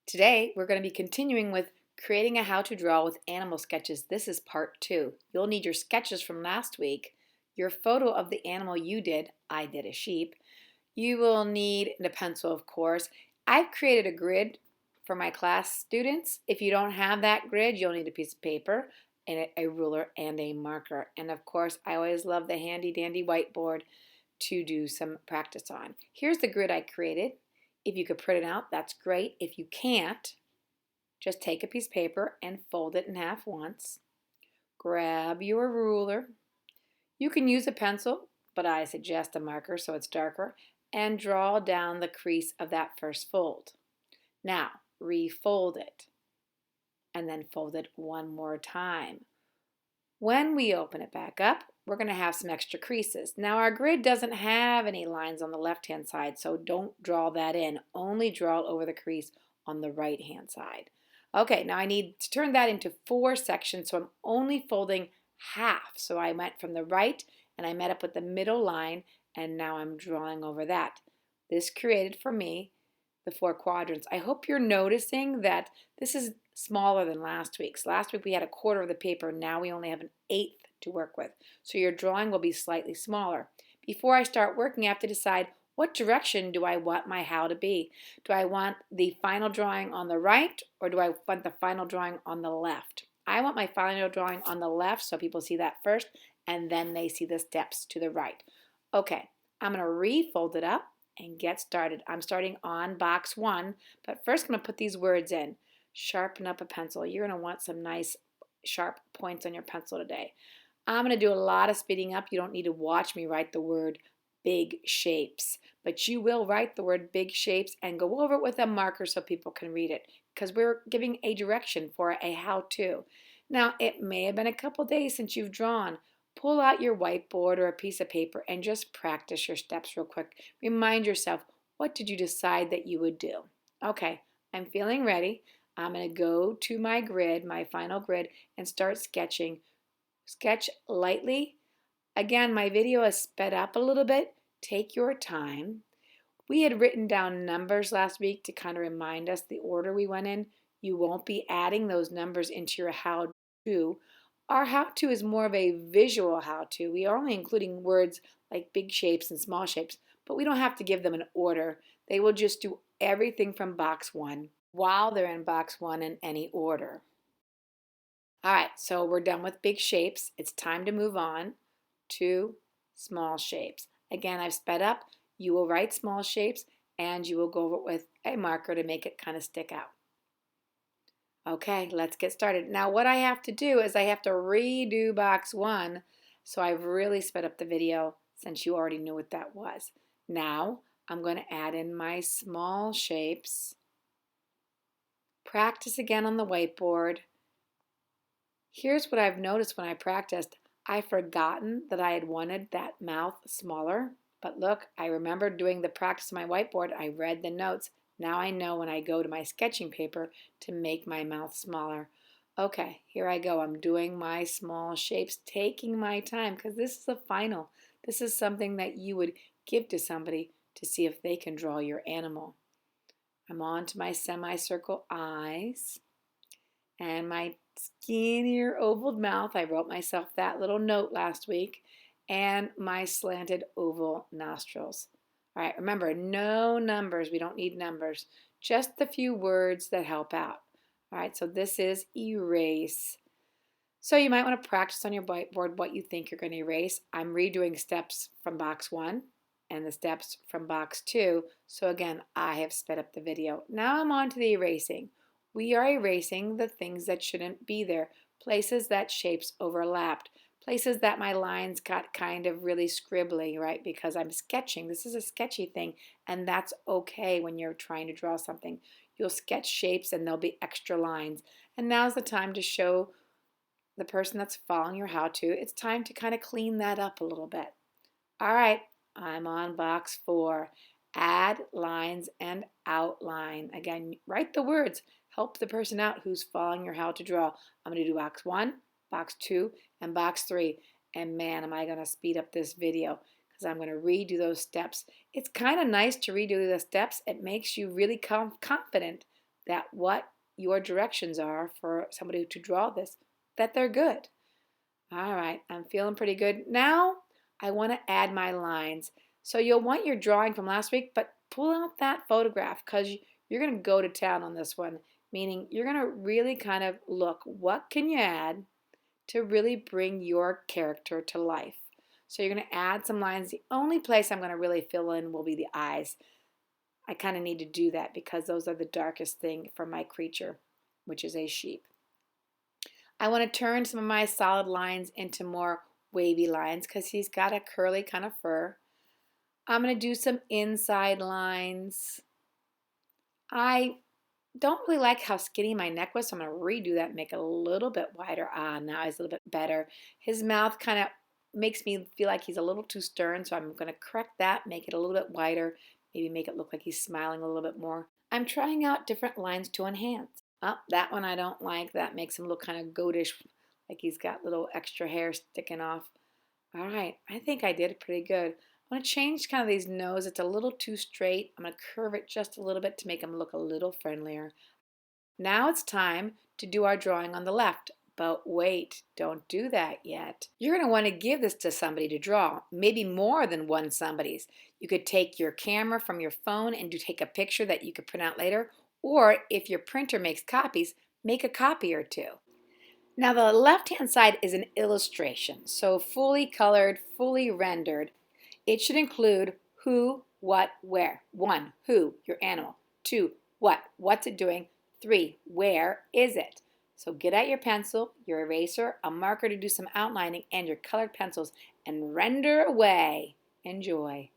Today, we're going to be continuing with creating a how to draw with animal sketches. This is part 2. You'll need your sketches from last week, your photo of the animal you did. I did a sheep. You will need a pencil, of course. I've created a grid for my class students. If you don't have that grid, you'll need a piece of paper and a ruler and a marker. And of course, I always love the handy dandy whiteboard to do some practice on. Here's the grid I created. If you could print it out, that's great. If you can't, just take a piece of paper and fold it in half once. Grab your ruler. You can use a pencil, but I suggest a marker so it's darker, and draw down the crease of that first fold. Now, refold it, and then fold it one more time. When we open it back up, we're going to have some extra creases. Now our grid doesn't have any lines on the left-hand side, so don't draw that in. Only draw it over the crease on the right-hand side. Okay, now I need to turn that into 4 sections, so I'm only folding half. So I went from the right and I met up with the middle line, and now I'm drawing over that. This created for me the 4 quadrants. I hope you're noticing that this is smaller than last week's. Last week we had a quarter of the paper. Now we only have an eighth to work with. So your drawing will be slightly smaller. Before I start working, I have to decide what direction do I want my how to be. Do I want the final drawing on the right, or do I want the final drawing on the left? I want my final drawing on the left so people see that first, and then they see the steps to the right. Okay, I'm going to refold it up and get started. I'm starting on box 1, but first I'm going to put these words in. Sharpen up a pencil. You're going to want some nice sharp points on your pencil today. I'm going to do a lot of speeding up. You don't need to watch me write the word big shapes, but you will write the word big shapes and go over it with a marker so people can read it, because we're giving a direction for a how-to. Now, it may have been a couple days since you've drawn. Pull out your whiteboard or a piece of paper and just practice your steps real quick. Remind yourself, what did you decide that you would do? Okay, I'm feeling ready. I'm going to go to my grid, my final grid, and start sketching. Sketch lightly. Again, my video is sped up a little bit. Take your time. We had written down numbers last week to kind of remind us the order we went in. You won't be adding those numbers into your how-to. Our how-to is more of a visual how-to. We are only including words like big shapes and small shapes, but we don't have to give them an order. They will just do everything from box 1 while they're in box 1 in any order. All right, so we're done with big shapes. It's time to move on to small shapes. Again, I've sped up. You will write small shapes and you will go over it with a marker to make it kind of stick out. Okay, let's get started. Now what I have to do is I have to redo box 1, so I've really sped up the video since you already knew what that was. Now I'm going to add in my small shapes. Practice again on the whiteboard. Here's what I've noticed when I practiced. I've forgotten that I had wanted that mouth smaller, but look, I remember doing the practice on my whiteboard. I read the notes. Now I know when I go to my sketching paper to make my mouth smaller. Okay, here I go. I'm doing my small shapes, taking my time, because this is a final. This is something that you would give to somebody to see if they can draw your animal. I'm on to my semicircle eyes and my skinnier oval mouth. I wrote myself that little note last week, and my slanted oval nostrils. All right, remember, no numbers. We don't need numbers. Just the few words that help out. All right, so this is erase. So you might want to practice on your whiteboard what you think you're going to erase. I'm redoing steps from box 1 and the steps from box 2. So again, I have sped up the video. Now I'm on to the erasing. We are erasing the things that shouldn't be there, places that shapes overlapped, places that my lines got kind of really scribbly, right? Because I'm sketching. This is a sketchy thing, and that's okay when you're trying to draw something. You'll sketch shapes and there'll be extra lines. And now's the time to show the person that's following your how-to. It's time to kind of clean that up a little bit. All right, I'm on box 4. Add lines and outline. Again, write the words. Help the person out who's following your how to draw. I'm going to do box 1, box 2, and box 3. And man, am I going to speed up this video because I'm going to redo those steps. It's kind of nice to redo the steps. It makes you really confident that what your directions are for somebody to draw this, that they're good. All right, I'm feeling pretty good. Now I want to add my lines. So you'll want your drawing from last week, but pull out that photograph because you're going to go to town on this one, meaning you're going to really kind of look, what can you add to really bring your character to life? So you're going to add some lines. The only place I'm going to really fill in will be the eyes. I kind of need to do that because those are the darkest thing for my creature, which is a sheep. I want to turn some of my solid lines into more wavy lines because he's got a curly kind of fur. I'm going to do some inside lines. I don't really like how skinny my neck was, so I'm going to redo that and make it a little bit wider. Now he's a little bit better. His mouth kind of makes me feel like he's a little too stern, so I'm going to correct that, make it a little bit wider, maybe make it look like he's smiling a little bit more. I'm trying out different lines to enhance. Oh, that one I don't like. That makes him look kind of goatish, like he's got little extra hair sticking off. All right, I think I did pretty good. I'm going to change kind of these nose. It's a little too straight. I'm going to curve it just a little bit to make him look a little friendlier. Now it's time to do our drawing on the left. But wait, don't do that yet. You're going to want to give this to somebody to draw, maybe more than one somebody's. You could take your camera from your phone and take a picture that you could print out later, or if your printer makes copies, make a copy or two. Now the left-hand side is an illustration, so fully colored, fully rendered. It should include who, what, where. 1, who, your animal. 2, what, what's it doing. 3, where is it? So get out your pencil, your eraser, a marker to do some outlining, and your colored pencils, and render away. Enjoy.